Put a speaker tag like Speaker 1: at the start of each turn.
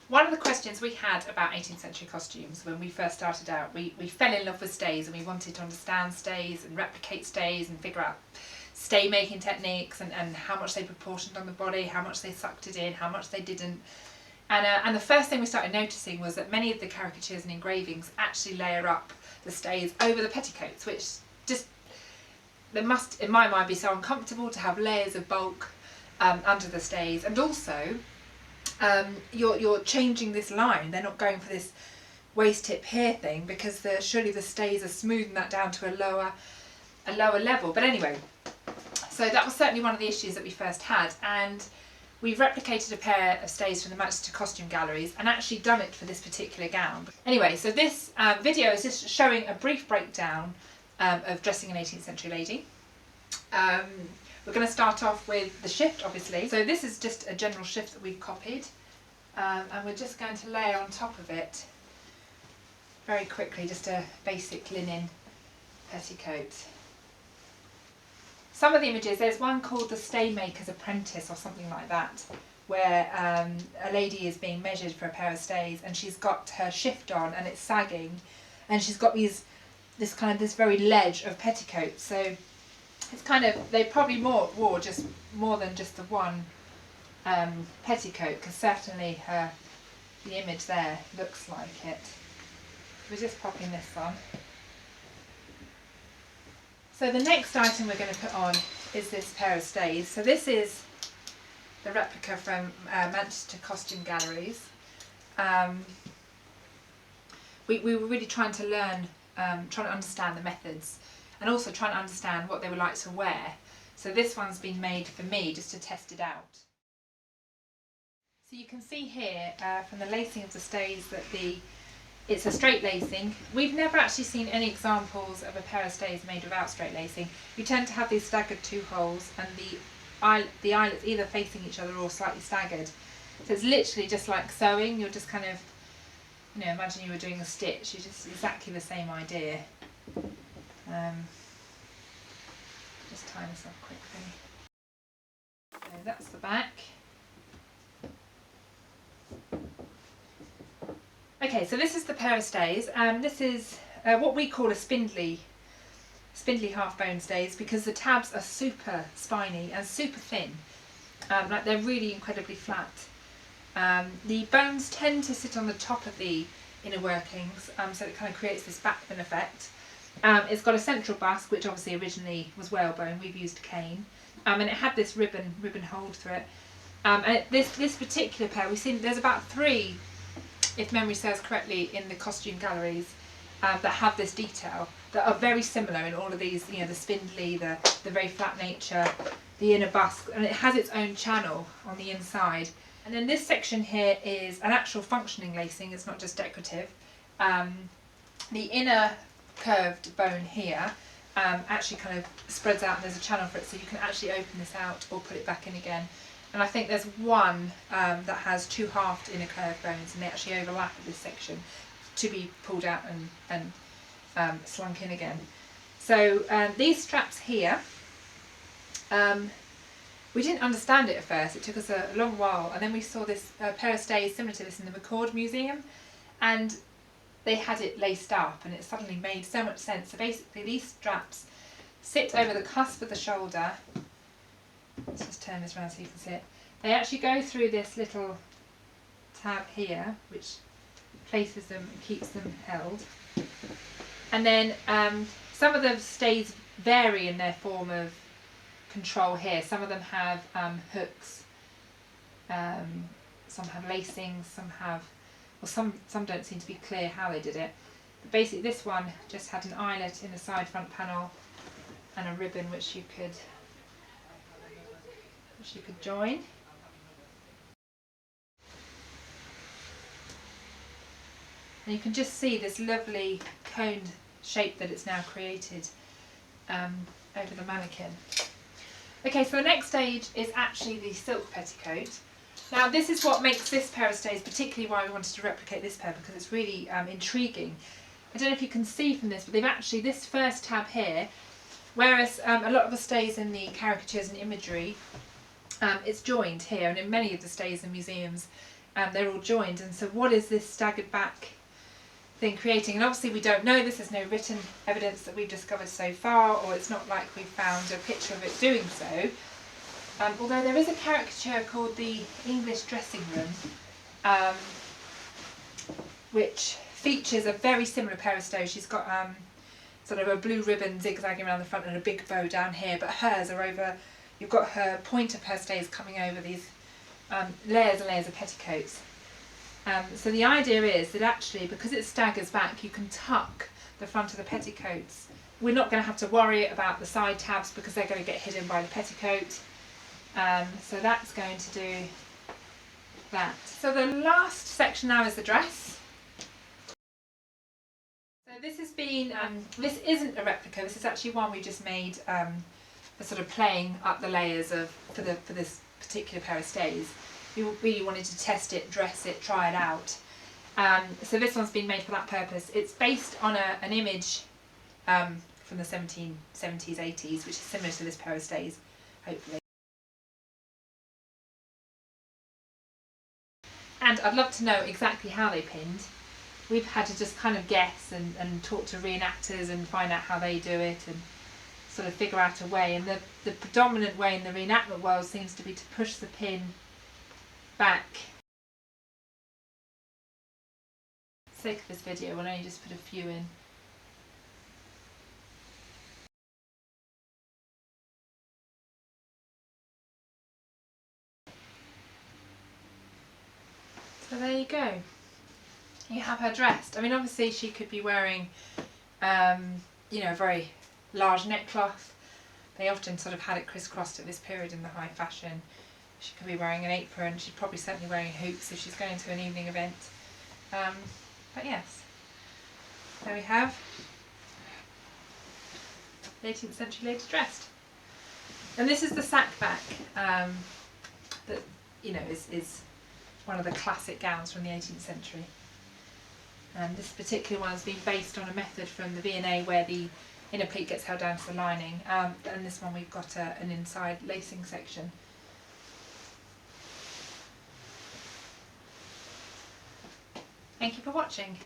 Speaker 1: One of the questions we had about 18th century costumes when we first started out, we fell in love with stays and we wanted to understand stays and replicate stays and figure out stay making techniques and how much they proportioned on the body, how much they sucked it in, how much they didn't. And the first thing we started noticing was that many of the caricatures and engravings actually layer up the stays over the petticoats, which just, they must, in my mind, be so uncomfortable to have layers of bulk under the stays. And also, you're changing this line. They're not going for this waist tip here thing because surely the stays are smoothing that down to a lower level. But anyway, so that was certainly one of the issues that we first had, and we've replicated a pair of stays from the Manchester Costume Galleries and actually done it for this particular gown. Anyway, so this video is just showing a brief breakdown of dressing an 18th century lady. We're going to start off with the shift, obviously. So this is just a general shift that we've copied, and we're just going to layer on top of it very quickly just a basic linen petticoat. Some of the images, there's one called the Staymaker's Apprentice or something like that, where a lady is being measured for a pair of stays and she's got her shift on and it's sagging, and she's got this very ledge of petticoats. So it's kind of, they probably wore just more than just the one petticoat, because certainly the image there looks like it. We're just popping this on. So the next item we're going to put on is this pair of stays. So this is the replica from Manchester Costume Galleries. We were really trying to learn, trying to understand the methods, and also trying to understand what they were like to wear. So this one's been made for me just to test it out. So you can see here from the lacing of the stays that it's a straight lacing. We've never actually seen any examples of a pair of stays made without straight lacing. You tend to have these staggered two holes and the eyelets either facing each other or slightly staggered. So it's literally just like sewing. You're just kind of, imagine you were doing a stitch. It's just exactly the same idea. Just tie this up quickly. So that's the back. Okay, so this is the pair of stays. This is what we call a spindly half bone stays, because the tabs are super spiny and super thin. Like they're really incredibly flat. The bones tend to sit on the top of the inner workings, so it kind of creates this backbone effect. It's got a central busk, which obviously originally was whalebone. We've used cane, and it had this ribbon hold through it. And this particular pair, we've seen there's about 3, if memory serves correctly, in the costume galleries that have this detail, that are very similar in all of these. The spindly, the very flat nature, the inner busk, and it has its own channel on the inside. And then this section here is an actual functioning lacing. It's not just decorative. The inner curved bone here actually kind of spreads out, and there's a channel for it, so you can actually open this out or put it back in again. And I think there's one that has 2 halved inner curved bones, and they actually overlap at this section to be pulled out and slunk in again. So these straps here, we didn't understand it at first. It took us a long while, and then we saw this pair of stays similar to this in the McCord Museum, and they had it laced up, and it suddenly made so much sense. So basically these straps sit over the cusp of the shoulder. Let's just turn this around so you can see it. They actually go through this little tab here, which places them and keeps them held. And then some of the stays vary in their form of control here. Some of them have hooks, some have lacings, some have, well, some don't seem to be clear how they did it. But basically this one just had an eyelet in the side front panel and a ribbon which you could join. And you can just see this lovely coned shape that it's now created over the mannequin. Okay, so the next stage is actually the silk petticoat. Now this is what makes this pair of stays particularly why we wanted to replicate this pair, because it's really intriguing. I don't know if you can see from this, but they've actually, this first tab here, whereas a lot of the stays in the caricatures and imagery, it's joined here, and in many of the stays in museums they're all joined. And so what is this staggered back thing creating? And obviously we don't know, this is no written evidence that we've discovered so far, or it's not like we've found a picture of it doing so. Although there is a caricature called the English Dressing Room, which features a very similar pair of stays. She's got sort of a blue ribbon zigzagging around the front and a big bow down here, but hers are over, you've got her point of her stays coming over these layers and layers of petticoats. So the idea is that actually, because it staggers back, you can tuck the front of the petticoats. We're not going to have to worry about the side tabs because they're going to get hidden by the petticoat. So that's going to do that. So the last section now is the dress. So this has been, this isn't a replica, this is actually one we just made for sort of playing up the layers for this particular pair of stays. We really wanted to test it, dress it, try it out. So this one's been made for that purpose. It's based on an image from the 1770s, 80s, which is similar to this pair of stays, hopefully. And I'd love to know exactly how they pinned. We've had to just kind of guess and talk to reenactors and find out how they do it and sort of figure out a way. And the predominant way in the reenactment world seems to be to push the pin back. For the sake of this video, we'll only just put a few in. So there you go. You have her dressed. I mean, obviously she could be wearing, you know, a very large neckcloth. They often sort of had it crisscrossed at this period in the high fashion. She could be wearing an apron. She's probably certainly wearing hoops if she's going to an evening event. But yes, there we have the 18th century lady dressed. And this is the sack back that, you know, is one of the classic gowns from the 18th century. And this particular one has been based on a method from the V&A where the inner pleat gets held down to the lining. And this one we've got an inside lacing section. Thank you for watching.